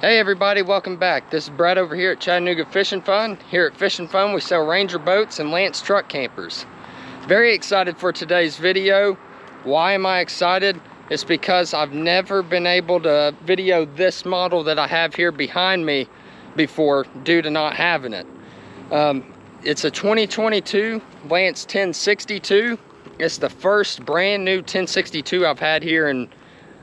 Hey everybody, welcome back. This is Brett over here at Chattanooga Fish and Fun. Here at Fish and Fun we sell Ranger boats and Lance truck campers. Very excited for today's video. Why am I excited? It's because I've never been able to video this model that I have here behind me before due to not having it. It's a 2022 Lance 1062. It's the first brand new 1062 I've had here in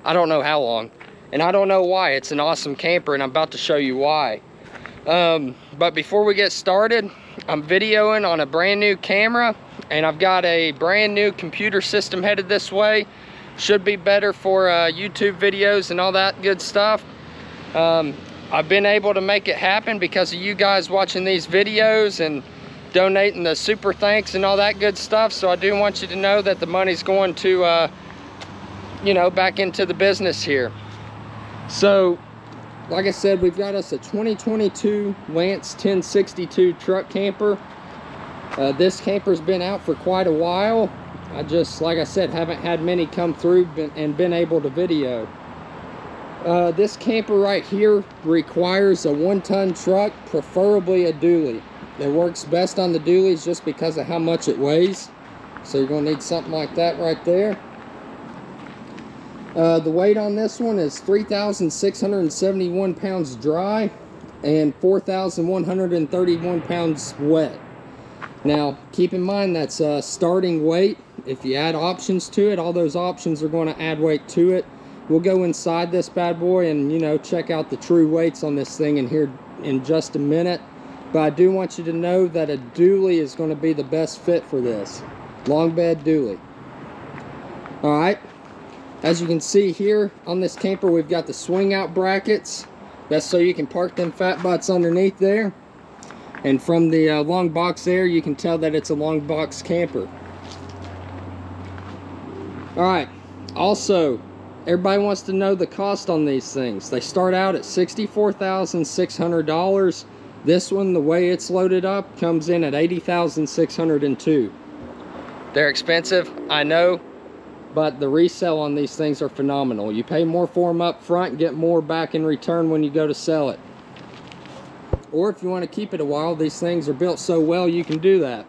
I don't know how long. And I don't know why. It's an awesome camper and I'm about to show you why. But before we get started, I'm videoing on a brand new camera and I've got a brand new computer system headed this way. Should be better for YouTube videos and all that good stuff. I've been able to make it happen because of you guys watching these videos and donating the super thanks and all that good stuff. So I do want you to know that the money's going to, you know, back into the business here. So, like I said, we've got us a 2022 Lance 1062 truck camper. This camper's been out for quite a while. I just, like I said, haven't had many come through and been able to video. This camper right here requires a 1-ton truck, preferably a dually. It works best on the dualies just because of how much it weighs. So you're going to need something like that right there. The weight on this one is 3,671 pounds dry and 4,131 pounds wet. Now, keep in mind that's a starting weight. If you add options to it, all those options are going to add weight to it. We'll go inside this bad boy and, you know, check out the true weights on this thing in here in just a minute. But I do want you to know that a dually is going to be the best fit for this. Long bed dually. All right. As you can see here on this camper, we've got the swing out brackets. That's so you can park them fat butts underneath there. And from the long box there, you can tell that it's a long box camper. All right. Also, everybody wants to know the cost on these things. They start out at $64,600. This one, the way it's loaded up, comes in at $80,602. They're expensive, I know. But the resale on these things are phenomenal. You pay more for them up front and get more back in return when you go to sell it. Or if you want to keep it a while, these things are built so well you can do that.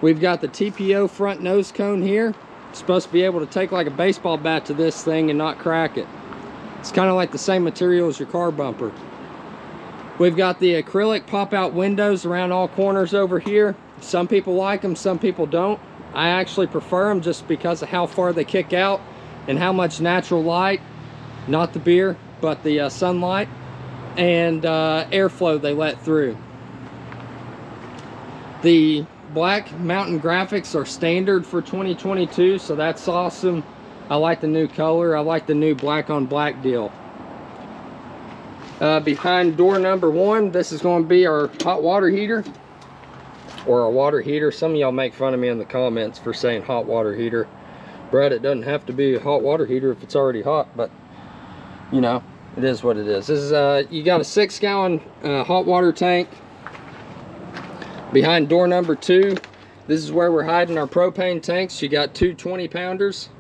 We've got the TPO front nose cone here. It's supposed to be able to take like a baseball bat to this thing and not crack it. It's kind of like the same material as your car bumper. We've got the acrylic pop-out windows around all corners over here. Some people like them, some people don't. I actually prefer them just because of how far they kick out and how much natural light, not the beer, but the sunlight and airflow they let through. The black mountain graphics are standard for 2022, so that's awesome. I like the new color. I like the new black on black deal. Behind door number 1, this is going to be our hot water heater. Or a water heater. Some of y'all make fun of me in the comments for saying hot water heater. Brett, it doesn't have to be a hot water heater if it's already hot, but you know, it is what it is. This is you got a 6-gallon hot water tank. Behind door number 2, this is where we're hiding our propane tanks. You got 2 20-pounders.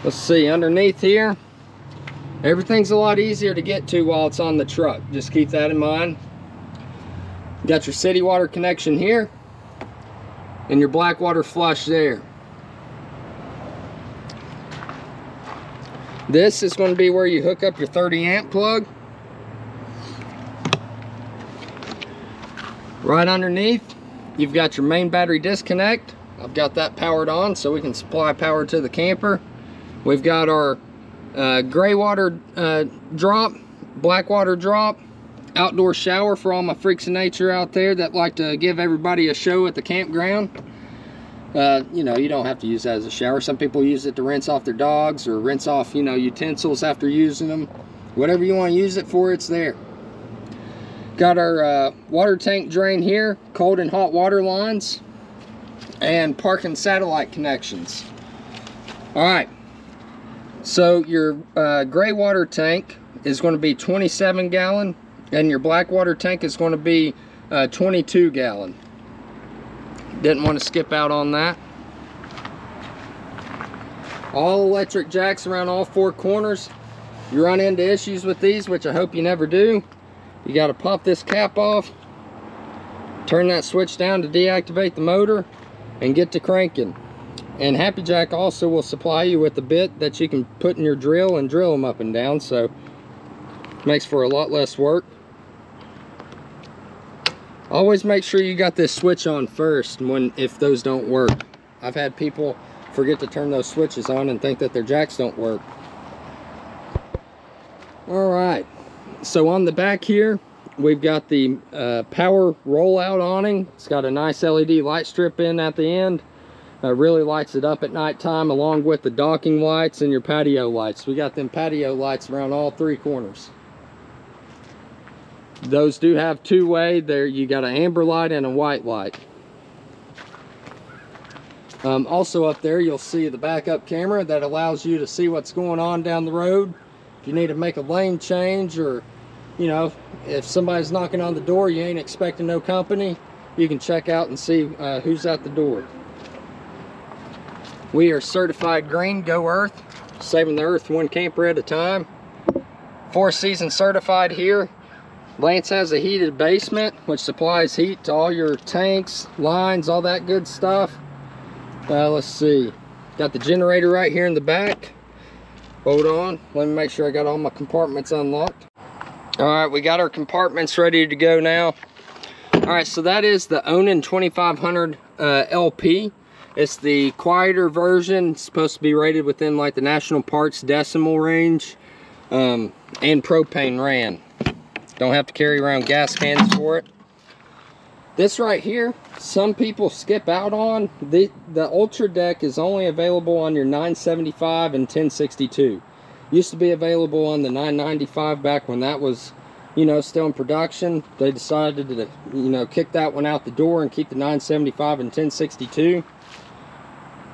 Let's see, underneath here, everything's a lot easier to get to while it's on the truck. Just keep that in mind. You got your city water connection here and your black water flush there. This is going to be where you hook up your 30-amp plug. Right underneath, you've got your main battery disconnect. I've got that powered on so we can supply power to the camper. We've got our gray water drop, black water drop, outdoor shower for all my freaks of nature out there that like to give everybody a show at the campground. You know, you don't have to use that as a shower. Some people use it to rinse off their dogs or rinse off, you know, utensils after using them. Whatever you want to use it for, it's there. Got our water tank drain here, cold and hot water lines, and parking satellite connections. All right. So your gray water tank is going to be 27-gallon and your black water tank is going to be 22-gallon. Didn't want to skip out on that. all electric jacks around all four corners. You run into issues with these, which I hope you never do. You got to pop this cap off, turn that switch down to deactivate the motor, and get to cranking. And Happy Jack also will supply you with a bit that you can put in your drill and drill them up and down, so makes for a lot less work. Always make sure you got this switch on first if those don't work. I've had people forget to turn those switches on and think that their jacks don't work. All right, so on the back here we've got the power rollout awning. It's got a nice LED light strip in at the end. Really lights it up at nighttime, along with the docking lights and your patio lights. We got them patio lights around all three corners. Those do have two-way. There you got an amber light and a white light. Also up there you'll see the backup camera that allows you to see what's going on down the road. If you need to make a lane change, or you know, if somebody's knocking on the door, you ain't expecting no company, you can check out and see who's at the door. We are certified green, Go Earth, saving the earth one camper at a time. 4-season certified here. Lance has a heated basement, which supplies heat to all your tanks, lines, all that good stuff. Let's see. Got the generator right here in the back. Hold on, let me make sure I got all my compartments unlocked. All right, we got our compartments ready to go now. All right, so that is the Onan 2500 LP. It's the quieter version. It's supposed to be rated within like the National Parks decimal range, and propane ran. Don't have to carry around gas cans for it. This right here, some people skip out on. The Ultra Deck is only available on your 975 and 1062. Used to be available on the 995 back when that was, you know, still in production. They decided to, you know, kick that one out the door and keep the 975 and 1062.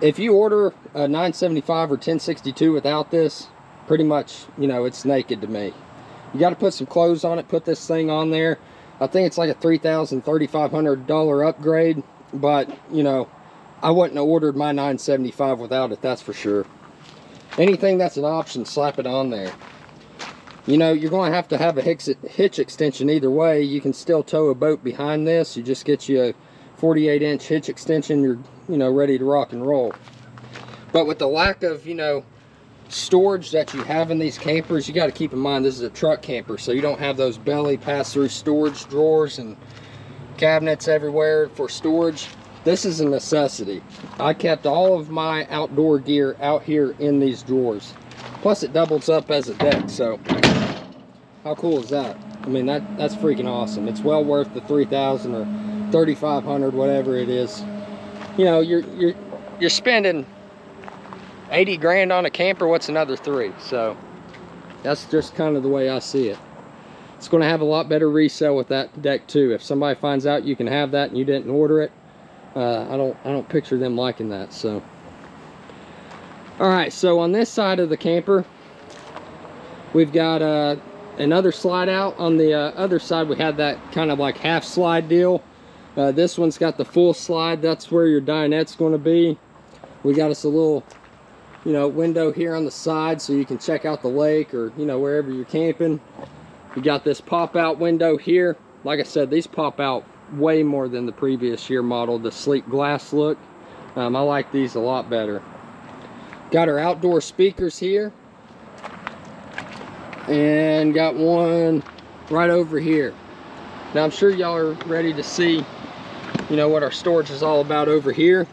If you order a 975 or 1062 without this, pretty much, you know, it's naked to me. You got to put some clothes on it, put this thing on there. I think it's like a $3,000, $3,500 upgrade, but, you know, I wouldn't have ordered my 975 without it, that's for sure. Anything that's an option, slap it on there. You know, you're going to have a hitch extension either way. You can still tow a boat behind this. You just get you a 48-inch hitch extension, you're, you know, ready to rock and roll. But with the lack of, you know, storage that you have in these campers, you got to keep in mind this is a truck camper, so you don't have those belly pass-through storage drawers and cabinets everywhere for storage. This is a necessity. I kept all of my outdoor gear out here in these drawers. Plus it doubles up as a deck, so how cool is that? I mean, that's freaking awesome. It's well worth the $3,000 or $3,500, whatever it is. You know, you're spending 80 grand on a camper. What's another $3? So that's just kind of the way I see it. It's going to have a lot better resale with that deck too. If somebody finds out you can have that and you didn't order it, I don't picture them liking that. So all right, so on this side of the camper we've got another slide out. On the other side we had that kind of like half slide deal. This one's got the full slide. That's where your dinette's going to be. We got us a little, you know, window here on the side so you can check out the lake or, you know, wherever you're camping. We got this pop out window here. Like I said, these pop out way more than the previous year model, the sleek glass look. I like these a lot better. Got our outdoor speakers here, and got one right over here. Now I'm sure y'all are ready to see, you know, what our storage is all about over here.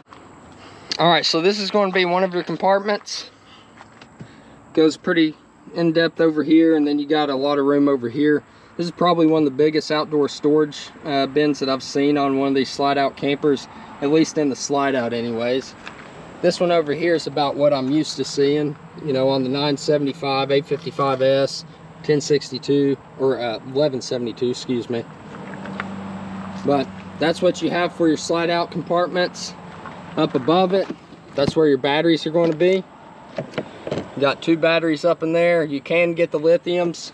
All right, so this is going to be one of your compartments. Goes pretty in depth over here, and then you got a lot of room over here. This is probably one of the biggest outdoor storage bins that I've seen on one of these slide out campers, at least in the slide out anyways. This one over here is about what I'm used to seeing, you know, on the 975, 855S, 1062, or 1172, excuse me. But that's what you have for your slide out compartments. Up above it, that's where your batteries are going to be. You got 2 batteries up in there. You can get the lithiums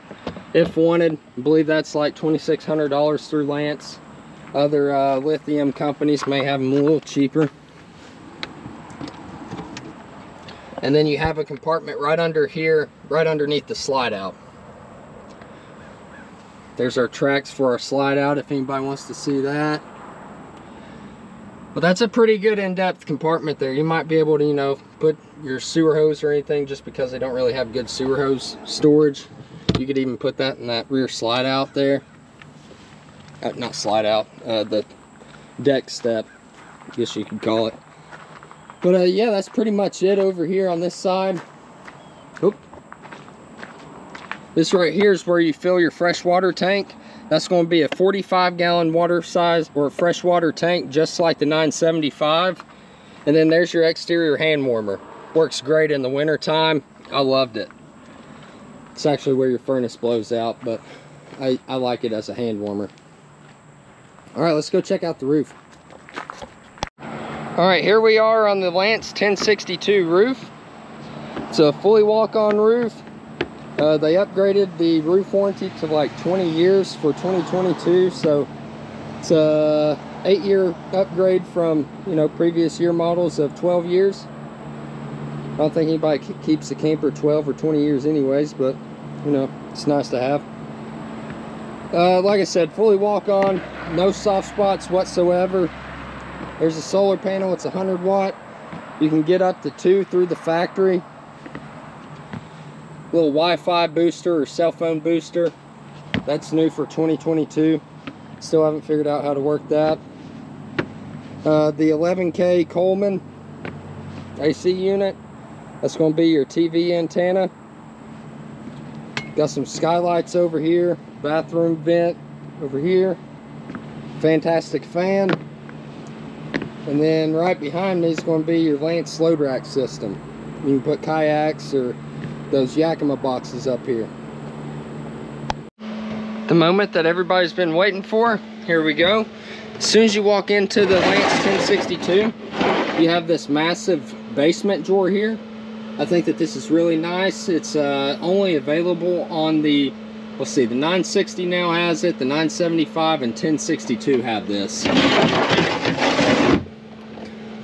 if wanted. I believe that's like $2,600 through Lance. Other lithium companies may have them a little cheaper. And then you have a compartment right under here, right underneath the slide out. There's our tracks for our slide out if anybody wants to see that. But that's a pretty good in-depth compartment there. You might be able to, you know, put your sewer hose or anything, just because they don't really have good sewer hose storage. You could even put that in that rear slide out there. Not slide out, the deck step, I guess you could call it. But yeah, that's pretty much it over here on this side. Oop. This right here is where you fill your freshwater tank. That's going to be a 45-gallon water size or freshwater tank, just like the 975. And then there's your exterior hand warmer. Works great in the winter time. I loved it. It's actually where your furnace blows out, but I like it as a hand warmer. All right, let's go check out the roof. All right, here we are on the Lance 1062 roof. It's a fully walk-on roof. They upgraded the roof warranty to like 20 years for 2022, so it's a 8-year upgrade from, you know, previous year models of 12 years. I don't think anybody keeps a camper 12 or 20 years anyways, but you know, it's nice to have. Like I said, fully walk on, no soft spots whatsoever. There's a solar panel, it's 100 watt. You can get up to 2 through the factory. Little Wi-Fi booster or cell phone booster. That's new for 2022. Still haven't figured out how to work that. The 11K Coleman AC unit. That's going to be your TV antenna. Got some skylights over here. Bathroom vent over here. Fantastic fan. And then right behind me is going to be your Lance load rack system. You can put kayaks or those Yakima boxes up here. The moment that everybody's been waiting for, here we go. As soon as you walk into the Lance 1062, you have this massive basement drawer here. I think that this is really nice. It's only available on the, let's see, the 960 now has it, the 975 and 1062 have this.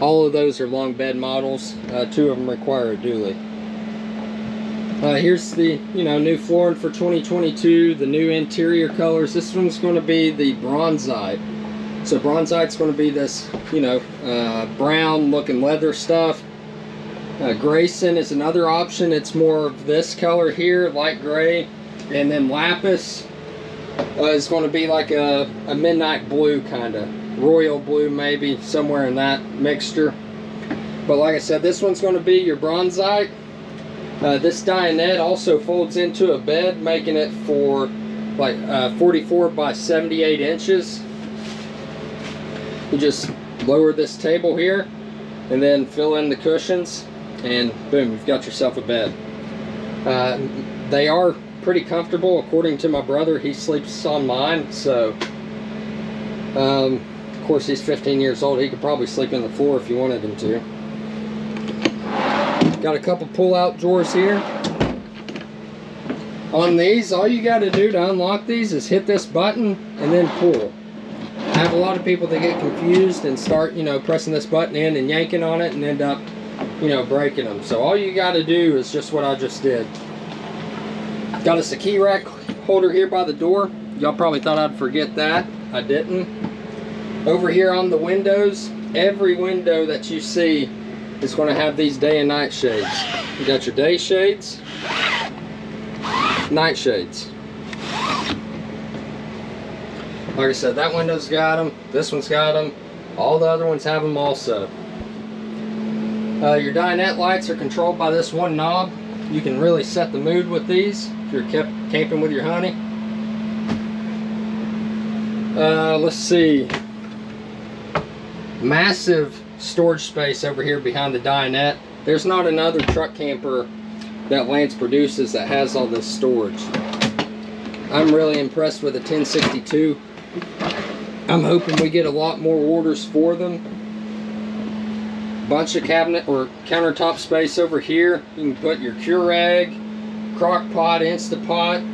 All of those are long bed models. 2 of them require a dually. Here's the, you know, new flooring for 2022, the new interior colors. This one's going to be the bronzite. So bronzite's going to be this, you know, brown looking leather stuff. Grayson is another option. It's more of this color here, light gray. And then lapis is going to be like a midnight blue, kind of royal blue, maybe somewhere in that mixture. But like I said, this one's going to be your bronzite. This dinette also folds into a bed, making it for like 44 by 78 inches. You just lower this table here and then fill in the cushions, and boom, you've got yourself a bed. They are pretty comfortable. According to my brother, he sleeps on mine, so of course he's 15 years old. He could probably sleep on the floor if you wanted him to. Got a couple pull-out drawers here. On these, all you got to do to unlock these is hit this button and then pull. I have a lot of people that get confused and start, you know, pressing this button in and yanking on it and end up, you know, breaking them. So all you got to do is just what I just did. Got us a key rack holder here by the door. Y'all probably thought I'd forget that. I didn't. Over here on the windows, every window that you see is going to have these day and night shades. You got your day shades, night shades. Like I said, that window's got them, this one's got them, all the other ones have them also. Your dinette lights are controlled by this one knob. You can really set the mood with these if you're camping with your honey. Let's see. Massive storage space over here behind the dinette. There's not another truck camper that Lance produces that has all this storage. I'm really impressed with the 1062. I'm hoping we get a lot more orders for them. Bunch of cabinet or countertop space over here. You can put your Keurig, crock pot, Instapot,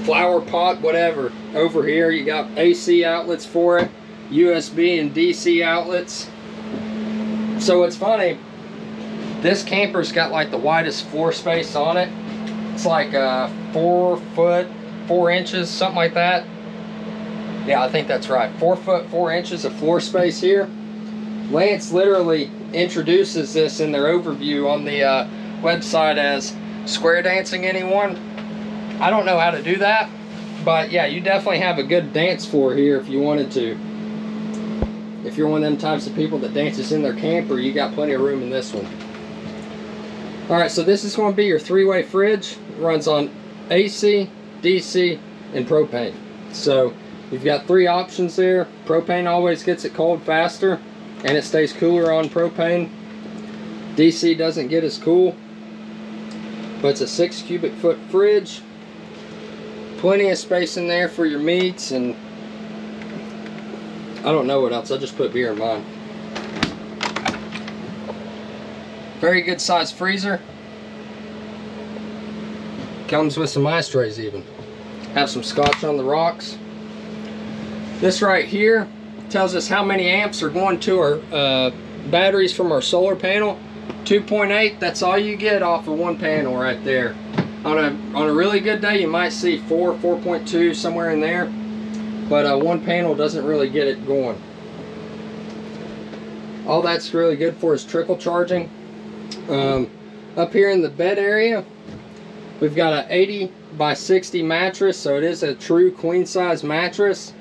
flower pot, whatever. Over here you got AC outlets for it, USB and DC outlets. So it's funny, This camper's got like the widest floor space on it. It's like 4 foot 4 inches, something like that. Yeah, I think that's right. 4 foot 4 inches of floor space here. Lance literally introduces this in their overview on the website as square dancing anyone. I don't know how to do that, but yeah, you definitely have a good dance floor here if you wanted to. If you're one of them types of people that dances in their camper, you got plenty of room in this one. Alright, so this is going to be your 3-way fridge. It runs on AC, DC, and propane. So you've got 3 options there. Propane always gets it cold faster, and it stays cooler on propane. DC doesn't get as cool, but it's a 6 cubic foot fridge. Plenty of space in there for your meats, and I don't know what else. I just put beer in mine. Very good size freezer. Comes with some ice trays even. Have some scotch on the rocks. This right here tells us how many amps are going to our batteries from our solar panel. 2.8, that's all you get off of one panel right there. On a really good day, you might see 4.2, somewhere in there. But one panel doesn't really get it going. All that's really good for is trickle charging. Up here in the bed area, we've got an 80 by 60 mattress, so it is a true queen size mattress.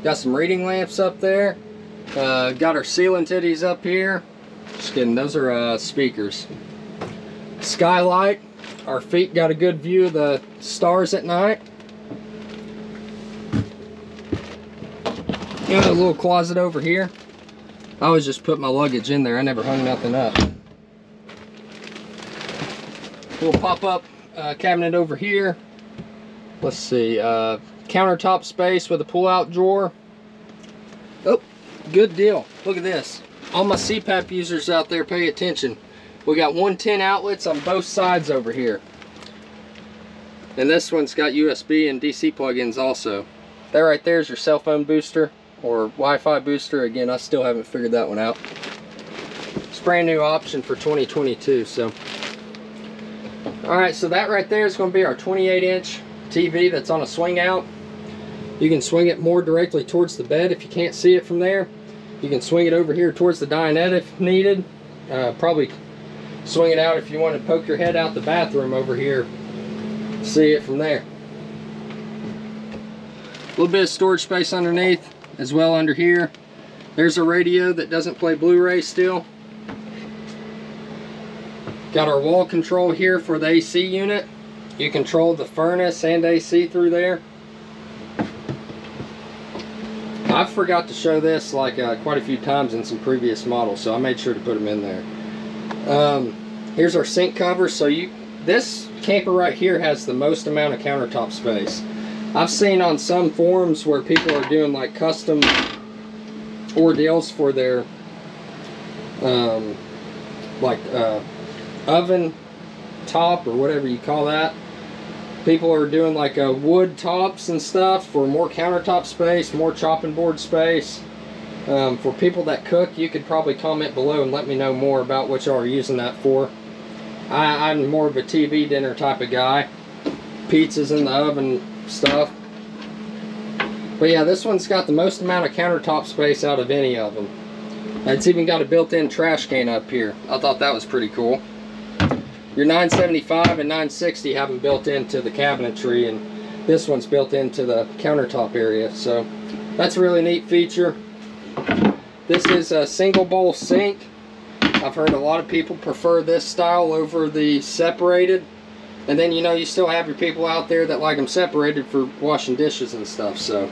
Got some reading lamps up there. Got our ceiling titties up here. Just kidding, those are speakers. Skylight. Our feet got a good view of the stars at night. Got a little closet over here. I always just put my luggage in there. I never hung nothing up. Little pop-up cabinet over here. Let's see. Countertop space with a pull-out drawer. Oh, good deal. Look at this. All my CPAP users out there, pay attention. We got 110 outlets on both sides over here. And this one's got USB and DC plug-ins also. That right there is your cell phone booster or Wi-Fi booster. Again, I still haven't figured that one out. It's a brand new option for 2022. So, alright, so that right there is going to be our 28-inch TV that's on a swing out. You can swing it more directly towards the bed if you can't see it from there. You can swing it over here towards the dinette if needed. Probably swing it out if you want to poke your head out the bathroom over here. See it from there. A little bit of storage space underneath as well under here. There's a radio that doesn't play Blu-ray still. Got our wall control here for the AC unit. You control the furnace and AC through there. I forgot to show this like quite a few times in some previous models, so I made sure to put them in there. Here's our sink cover. So this camper right here has the most amount of countertop space. I've seen on some forums where people are doing like custom ordeals for their oven top or whatever you call that. People are doing like wood tops and stuff for more countertop space, more chopping board space. For people that cook, you could probably comment below and let me know more about what y'all are using that for. I'm more of a TV dinner type of guy. Pizzas in the oven stuff. But yeah, this one's got the most amount of countertop space out of any of them. It's even got a built-in trash can up here. I thought that was pretty cool. Your 975 and 960 have them built into the cabinetry, and this one's built into the countertop area. So that's a really neat feature. This is a single bowl sink. I've heard a lot of people prefer this style over the separated. And then, you know, you still have your people out there that like them separated for washing dishes and stuff. So,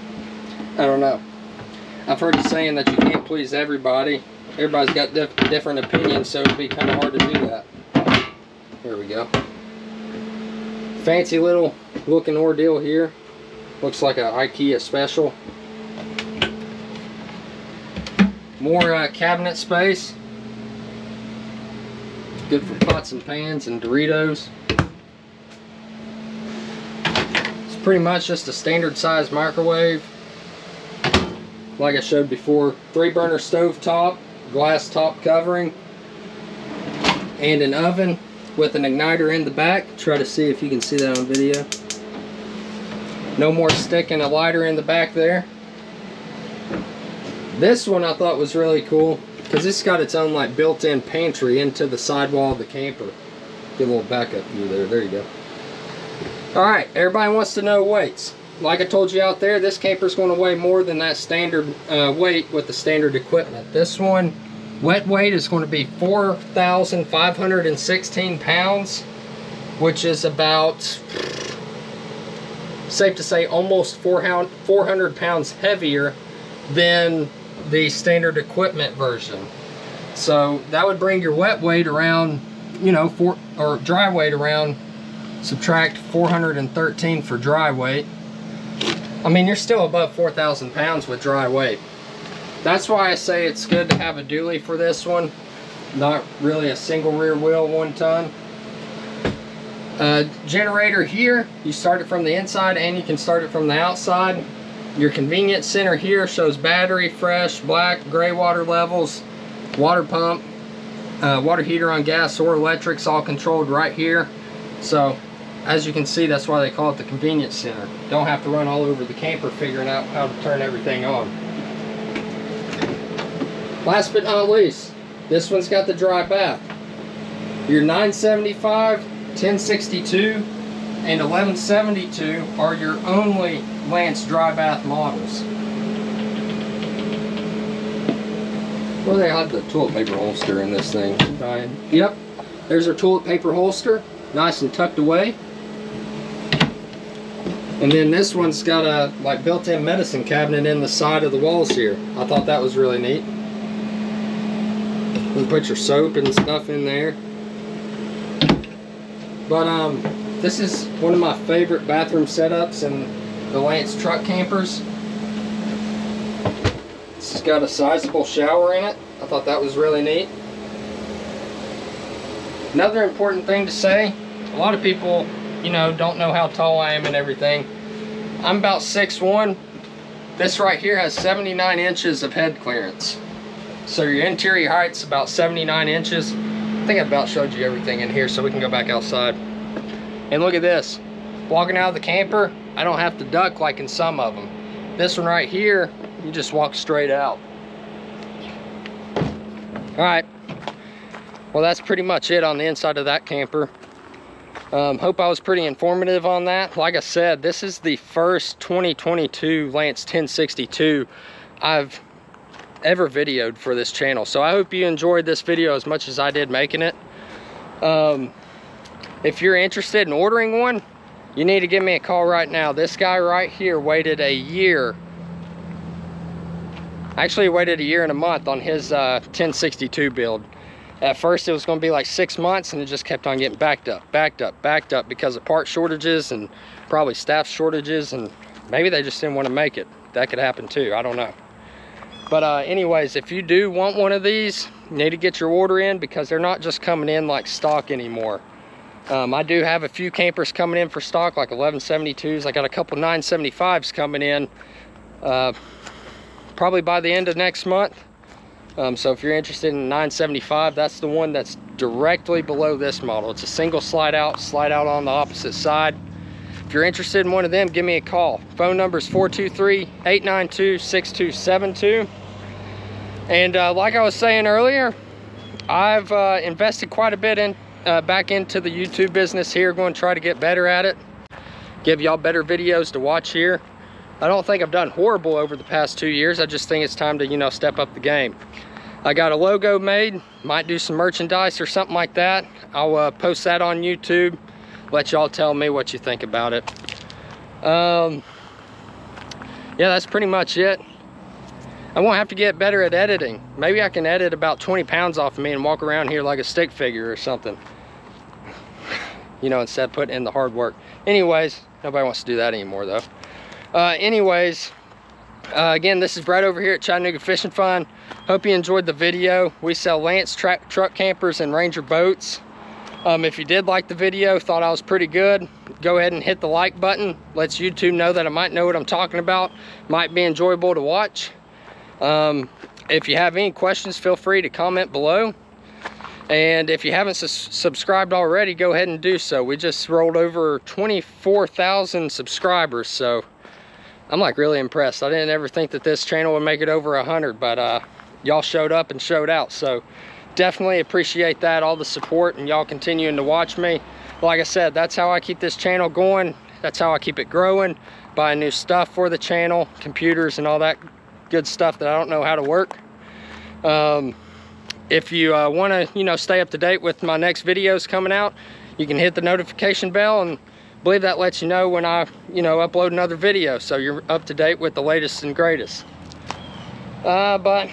I don't know. I've heard the saying that you can't please everybody. Everybody's got different opinions, so it'd be kind of hard to do that. There we go. Fancy little looking ordeal here. Looks like an IKEA special. More cabinet space. Good for pots and pans and Doritos. It's pretty much just a standard size microwave. Like I showed before, 3-burner stove top, glass top covering. and an oven with an igniter in the back. Try to see if you can see that on video. No more sticking a lighter in the back there. This one I thought was really cool because it's got its own like built-in pantry into the sidewall of the camper. Get a little backup view there. There you go. Alright, everybody wants to know weights. Like I told you out there, this camper's going to weigh more than that standard weight with the standard equipment. This one, wet weight is going to be 4,516 pounds, which is about, safe to say, almost 400 pounds heavier than the standard equipment version. So that would bring your wet weight around, you know, or dry weight around, subtract 413 for dry weight. I mean, you're still above 4,000 pounds with dry weight. That's why I say it's good to have a dually for this one, not really a single rear wheel 1 ton. Generator here, you start it from the inside and you can start it from the outside. Your convenience center here shows battery, fresh, black, gray water levels, water pump, water heater on gas or electrics, all controlled right here. So as you can see, that's why they call it the convenience center. Don't have to run all over the camper figuring out how to turn everything on. Last but not least, this one's got the dry bath. Your 975, 1062, and 1172 are your only Lance dry bath models. Well, they have the toilet paper holster in this thing. Yep, there's our toilet paper holster, nice and tucked away. And then this one's got a like built-in medicine cabinet in the side of the walls here. I thought that was really neat. You can put your soap and stuff in there. But this is one of my favorite bathroom setups in the Lance truck campers. It's got a sizable shower in it. I thought that was really neat. Another important thing to say, a lot of people, you know, don't know how tall I am and everything. I'm about 6'1". This right here has 79 inches of head clearance. So your interior height's about 79 inches. I think I about showed you everything in here, so we can go back outside. And look at this. Walking out of the camper, I don't have to duck like in some of them. This one right here, you just walk straight out. Alright. Well, that's pretty much it on the inside of that camper. Hope I was pretty informative on that. Like I said, this is the first 2022 Lance 1062 I've ever videoed for this channel. So I hope you enjoyed this video as much as I did making it. If you're interested in ordering one, you need to give me a call right now. This guy right here waited a year. Actually, he waited a year and a month on his 1062 build. At first it was going to be like 6 months, and it just kept on getting backed up because of part shortages and probably staff shortages, and maybe they just didn't want to make it. That could happen too, I don't know. But anyways, if you do want one of these, you need to get your order in because they're not just coming in like stock anymore. I do have a few campers coming in for stock, like 1172s. I got a couple 975s coming in probably by the end of next month. So if you're interested in 975, that's the one that's directly below this model. It's a single slide out on the opposite side. If you're interested in one of them, give me a call. Phone number is 423-892-6272. And like I was saying earlier, I've invested quite a bit in back into the YouTube business here. Going to try to get better at it, give y'all better videos to watch here. I don't think I've done horrible over the past 2 years. I just think it's time to, you know, step up the game. I got a logo made, might do some merchandise or something like that. I'll post that on YouTube, let y'all tell me what you think about it. Yeah, that's pretty much it. I won't have to get better at editing. Maybe I can edit about 20 pounds off of me and walk around here like a stick figure or something. You know, instead of putting in the hard work. Anyways, nobody wants to do that anymore though. Again, this is Brett over here at Chattanooga Fish and Fun. Hope you enjoyed the video. We sell Lance truck campers and Ranger boats. If you did like the video, thought I was pretty good, go ahead and hit the like button. Lets YouTube know that I might know what I'm talking about. Might be enjoyable to watch. If you have any questions, feel free to comment below. And if you haven't subscribed already, go ahead and do so. We just rolled over 24,000 subscribers, so I'm like really impressed. I didn't ever think that this channel would make it over 100, but y'all showed up and showed out, so definitely appreciate that, all the support, and y'all continuing to watch me. Like I said, that's how I keep this channel going. That's how I keep it growing, buying new stuff for the channel, computers and all that good stuff that I don't know how to work. If you want to, you know, stay up to date with my next videos coming out, you can hit the notification bell, and I believe that lets you know when I, you know, upload another video, so you're up to date with the latest and greatest. But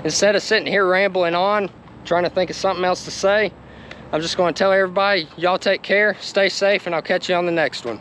instead of sitting here rambling on, trying to think of something else to say, I'm just going to tell everybody, y'all take care, stay safe, and I'll catch you on the next one.